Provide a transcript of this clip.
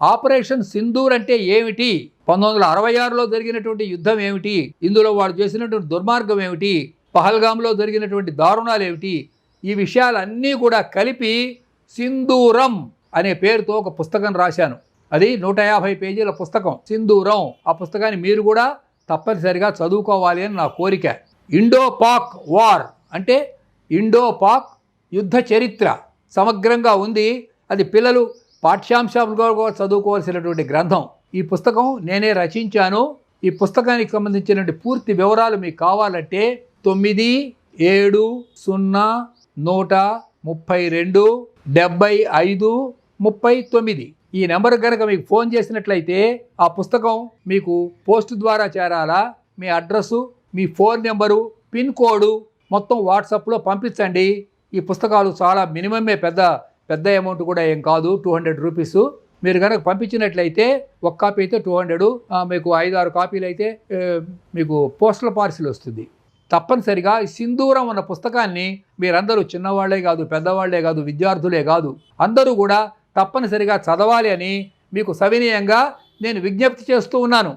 Operation Sindoor అంటే ఏమిటి, 1966లో జరిగినటువంటి యుద్ధం ఏమిటి, ఇందులో వాడు చేసినటువంటి దుర్మార్గం ఏమిటి, పహల్గామ్లో జరిగినటువంటి దారుణాలు ఏమిటి, ఈ విషయాలన్నీ కూడా కలిపి సింధూరం అనే పేరుతో ఒక పుస్తకం రాశాను. అది 150 పేజీల పుస్తకం సింధూరం. ఆ పుస్తకాన్ని మీరు కూడా తప్పనిసరిగా చదువుకోవాలి అని నా కోరిక. ఇండో పాక్ వార్ అంటే ఇండో పాక్ యుద్ధ చరిత్ర సమగ్రంగా ఉంది. అది పిల్లలు పాఠ్యాంశాలుగా కూడా చదువుకోవాల్సినటువంటి గ్రంథం. ఈ పుస్తకం నేనే రచించాను. ఈ పుస్తకానికి సంబంధించినటువంటి పూర్తి వివరాలు మీకు కావాలంటే 9770327539 ఈ నెంబర్ కనుక మీకు ఫోన్ చేసినట్లయితే ఆ పుస్తకం మీకు పోస్ట్ ద్వారా చేరాలా. మీ అడ్రస్సు, మీ ఫోన్ నెంబరు, పిన్ కోడు మొత్తం వాట్సాప్లో పంపించండి. ఈ పుస్తకాలు చాలా మినిమమే, పెద్ద అమౌంట్ కూడా ఏం కాదు, 200 రూపీస్. మీరు కనుక పంపించినట్లయితే ఒక కాపీ అయితే 200, మీకు 5-6 కాపీలు అయితే మీకు పోస్టల్ పార్సిల్ వస్తుంది. తప్పనిసరిగా ఈ సింధూరం అన్న పుస్తకాన్ని మీరందరూ చిన్నవాళ్లే కాదు, పెద్దవాళ్లే కాదు, విద్యార్థులే కాదు, అందరూ కూడా తప్పనిసరిగా చదవాలి అని మీకు సవినయంగా నేను విజ్ఞప్తి చేస్తూ ఉన్నాను.